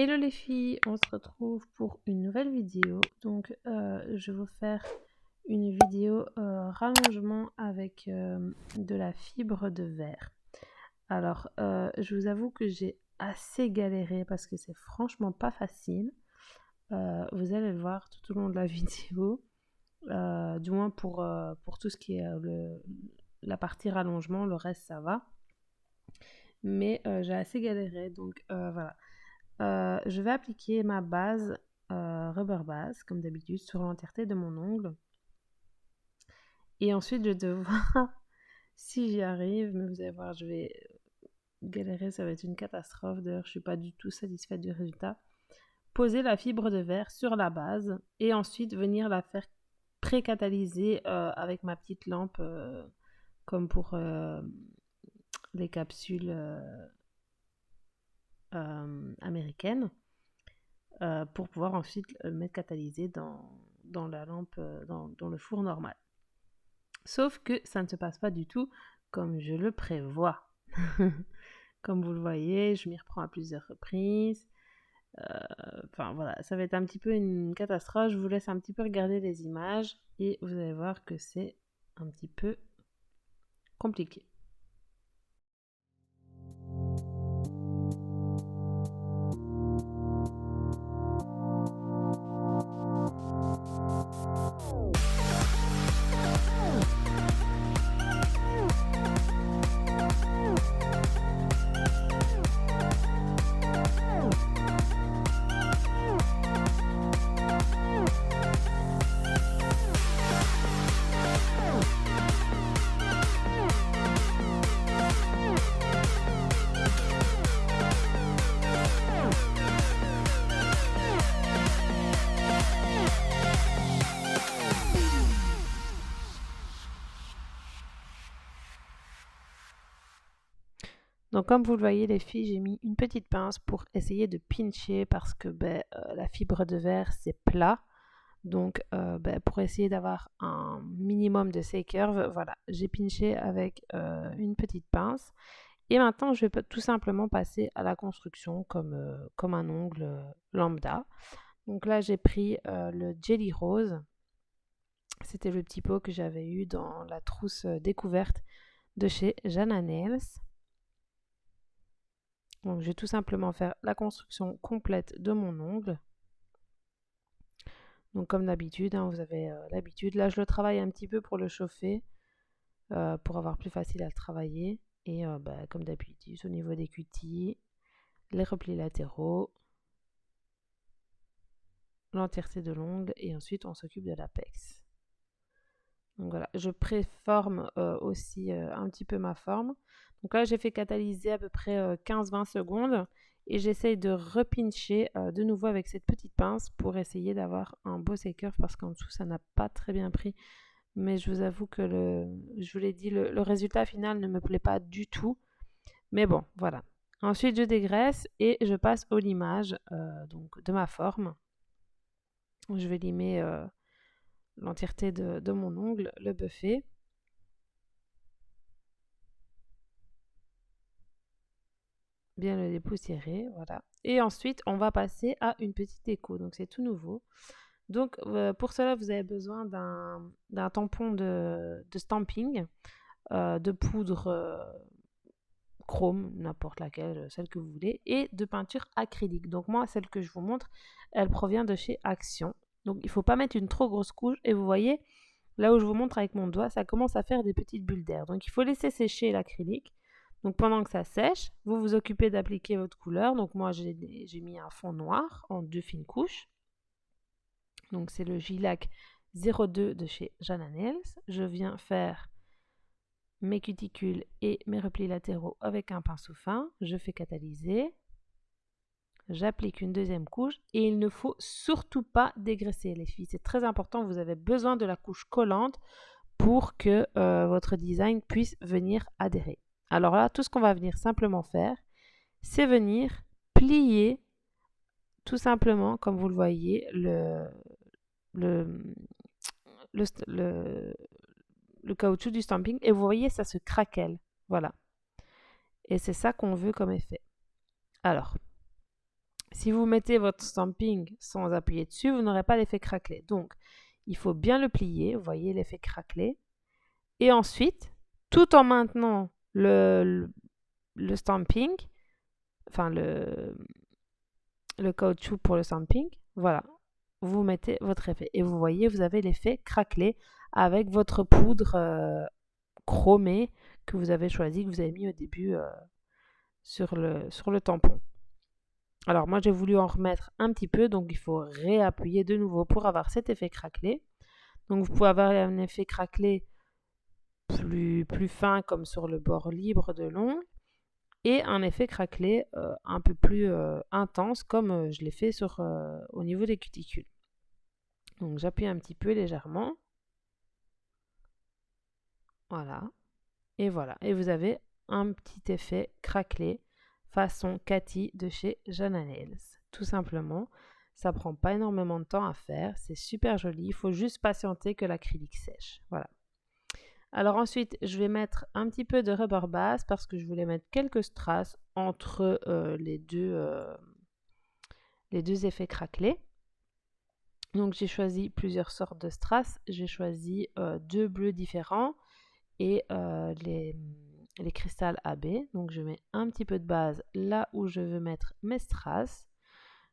Hello les filles, on se retrouve pour une nouvelle vidéo. Donc je vais vous faire une vidéo rallongement avec de la fibre de verre. Alors je vous avoue que j'ai assez galéré parce que c'est franchement pas facile. Vous allez le voir tout au long de la vidéo, du moins pour tout ce qui est la partie rallongement, le reste ça va. Mais j'ai assez galéré, donc voilà. Je vais appliquer ma base rubber base, comme d'habitude, sur l'entièreté de mon ongle. Et ensuite, je vais devoir, si j'y arrive, mais vous allez voir, je vais galérer, ça va être une catastrophe. D'ailleurs, je ne suis pas du tout satisfaite du résultat. Poser la fibre de verre sur la base et ensuite venir la faire pré-catalyser avec ma petite lampe, comme pour les capsules américaines. Pour pouvoir ensuite le mettre catalysé dans la lampe, dans le four normal. Sauf que ça ne se passe pas du tout comme je le prévois. Comme vous le voyez, je m'y reprends à plusieurs reprises. Enfin voilà, ça va être un petit peu une catastrophe. Je vous laisse un petit peu regarder les images et vous allez voir que c'est un petit peu compliqué. Donc comme vous le voyez les filles, j'ai mis une petite pince pour essayer de pincher parce que la fibre de verre c'est plat. Donc pour essayer d'avoir un minimum de ces curves, voilà, j'ai pinché avec une petite pince. Et maintenant je vais tout simplement passer à la construction comme un ongle lambda. Donc là j'ai pris le Jelly Rose. C'était le petit pot que j'avais eu dans la trousse découverte de chez Jana Nails. Donc je vais tout simplement faire la construction complète de mon ongle. Donc comme d'habitude, vous avez l'habitude. Là je le travaille un petit peu pour le chauffer, pour avoir plus facile à le travailler. Et comme d'habitude, au niveau des cutis, les replis latéraux, l'entièreté de l'ongle et ensuite on s'occupe de l'apex. Donc voilà, je préforme aussi un petit peu ma forme. Donc là j'ai fait catalyser à peu près 15-20 secondes et j'essaye de repincher de nouveau avec cette petite pince pour essayer d'avoir un beau curve parce qu'en dessous ça n'a pas très bien pris. Mais je vous avoue que je vous l'ai dit, le résultat final ne me plaît pas du tout. Mais bon, voilà. Ensuite je dégraisse et je passe au limage donc de ma forme. Je vais limer l'entièreté de mon ongle, le buffet. Bien le dépoussiérer, voilà. Et ensuite, on va passer à une petite déco. Donc, c'est tout nouveau. Donc, pour cela, vous avez besoin d'un tampon de stamping, de poudre chrome, n'importe laquelle, celle que vous voulez, et de peinture acrylique. Donc, moi, celle que je vous montre, elle provient de chez Action. Donc, il ne faut pas mettre une trop grosse couche. Et vous voyez, là où je vous montre avec mon doigt, ça commence à faire des petites bulles d'air. Donc, il faut laisser sécher l'acrylique. Donc pendant que ça sèche, vous vous occupez d'appliquer votre couleur. Donc moi j'ai mis un fond noir en 2 fines couches. Donc c'est le J-Lac 02 de chez Jana Nails. Je viens faire mes cuticules et mes replis latéraux avec un pinceau fin. Je fais catalyser. J'applique une deuxième couche et il ne faut surtout pas dégraisser les filles. C'est très important, vous avez besoin de la couche collante pour que votre design puisse venir adhérer. Alors là, tout ce qu'on va venir simplement faire, c'est venir plier tout simplement, comme vous le voyez, le caoutchouc du stamping. Et vous voyez, ça se craquelle. Voilà. Et c'est ça qu'on veut comme effet. Alors, Si vous mettez votre stamping sans appuyer dessus, vous n'aurez pas l'effet craquelé. Donc, il faut bien le plier, vous voyez l'effet craquelé. Et ensuite, tout en maintenant le stamping, enfin le caoutchouc pour le stamping, voilà, vous mettez votre effet. Et vous voyez, vous avez l'effet craquelé avec votre poudre chromée que vous avez choisi, que vous avez mis au début sur le tampon. Alors moi j'ai voulu en remettre un petit peu, donc il faut réappuyer de nouveau pour avoir cet effet craquelé. Donc vous pouvez avoir un effet craquelé plus fin comme sur le bord libre de l'ongle et un effet craquelé un peu plus intense comme je l'ai fait au niveau des cuticules. Donc j'appuie un petit peu légèrement. Voilà. Et voilà. Et vous avez un petit effet craquelé façon Cathy de chez Jana Nails. Tout simplement. Ça prend pas énormément de temps à faire. C'est super joli. Il faut juste patienter que l'acrylique sèche. Voilà. Alors ensuite, je vais mettre un petit peu de rubber base parce que je voulais mettre quelques strass entre les deux effets craquelés. Donc j'ai choisi plusieurs sortes de strass. J'ai choisi 2 bleus différents et les cristals AB. Donc je mets un petit peu de base là où je veux mettre mes strass.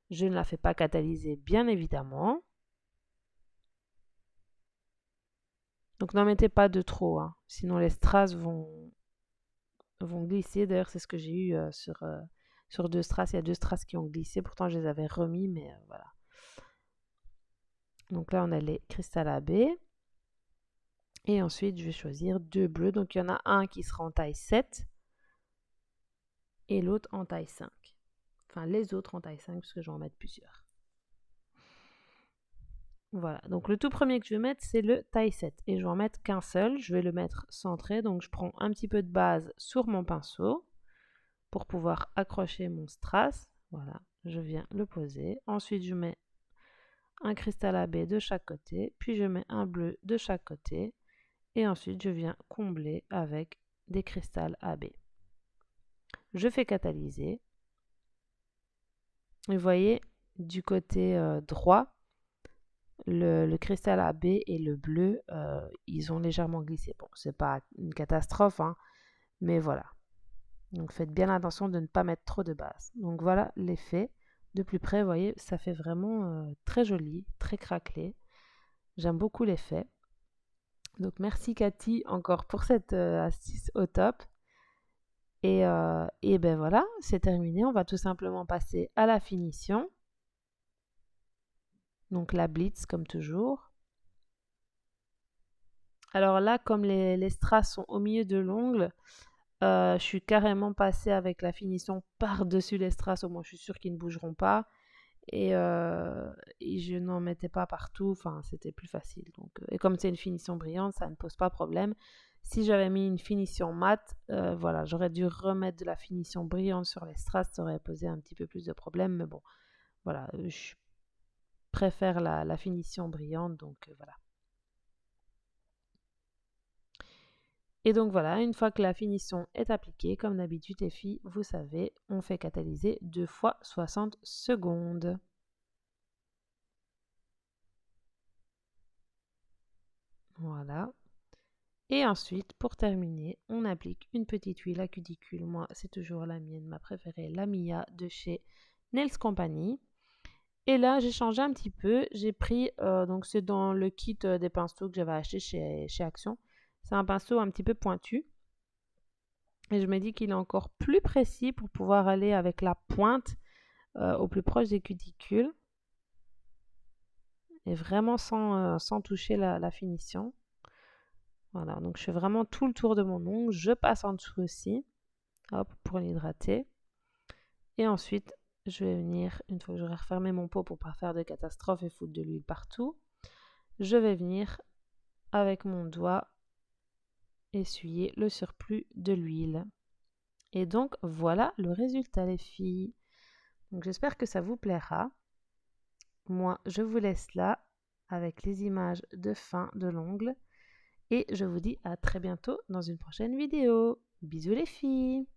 Je ne la fais pas catalyser, bien évidemment. Donc n'en mettez pas de trop, hein, sinon les strass vont glisser. D'ailleurs, c'est ce que j'ai eu sur 2 strass. Il y a 2 strass qui ont glissé. Pourtant, je les avais remis, mais voilà. Donc là, on a les cristals AB. Et ensuite, je vais choisir 2 bleus. Donc, il y en a un qui sera en taille 7 et l'autre en taille 5. Enfin, les autres en taille 5 parce que je vais en mettre plusieurs. Voilà, donc le tout premier que je vais mettre, c'est le taille 7. Et je vais en mettre qu'un seul. Je vais le mettre centré. Donc, je prends un petit peu de base sur mon pinceau pour pouvoir accrocher mon strass. Voilà, je viens le poser. Ensuite, je mets un cristal AB de chaque côté. Puis, je mets un bleu de chaque côté. Et ensuite, je viens combler avec des cristals AB. Je fais catalyser. Et vous voyez, du côté droit, le cristal AB et le bleu, ils ont légèrement glissé. Bon, c'est pas une catastrophe, hein, mais voilà. Donc faites bien attention de ne pas mettre trop de base. Donc voilà l'effet. De plus près, vous voyez, ça fait vraiment très joli, très craquelé. J'aime beaucoup l'effet. Donc merci Cathy encore pour cette astuce au top. Et ben voilà, c'est terminé. On va tout simplement passer à la finition. Donc la blitz comme toujours. Alors là, comme les strass sont au milieu de l'ongle, je suis carrément passée avec la finition par-dessus les strass. Au moins, je suis sûre qu'ils ne bougeront pas. Et je n'en mettais pas partout. Enfin, c'était plus facile. Donc, et comme c'est une finition brillante, ça ne pose pas problème. Si j'avais mis une finition mate, voilà, j'aurais dû remettre de la finition brillante sur les strass. Ça aurait posé un petit peu plus de problème. Mais bon, voilà, je préfère la finition brillante. Donc, voilà. Et donc voilà, une fois que la finition est appliquée, comme d'habitude les filles, vous savez, on fait catalyser 2 fois 60 secondes. Voilà. Et ensuite, pour terminer, on applique une petite huile à cuticule. Moi, c'est toujours la mienne, ma préférée, la Mia de chez Nails Company. Et là, j'ai changé un petit peu. J'ai pris, donc c'est dans le kit des pinceaux que j'avais acheté chez Action. C'est un pinceau un petit peu pointu. Et je me dis qu'il est encore plus précis pour pouvoir aller avec la pointe au plus proche des cuticules. Et vraiment sans toucher la finition. Voilà, donc je fais vraiment tout le tour de mon ongle. Je passe en dessous aussi, hop, pour l'hydrater. Et ensuite, je vais venir, une fois que j'aurai refermé mon pot pour ne pas faire de catastrophe et foutre de l'huile partout, je vais venir avec mon doigt essuyer le surplus de l'huile. Et donc, voilà le résultat, les filles. Donc, j'espère que ça vous plaira. Moi, je vous laisse là avec les images de fin de l'ongle. Et je vous dis à très bientôt dans une prochaine vidéo. Bisous les filles!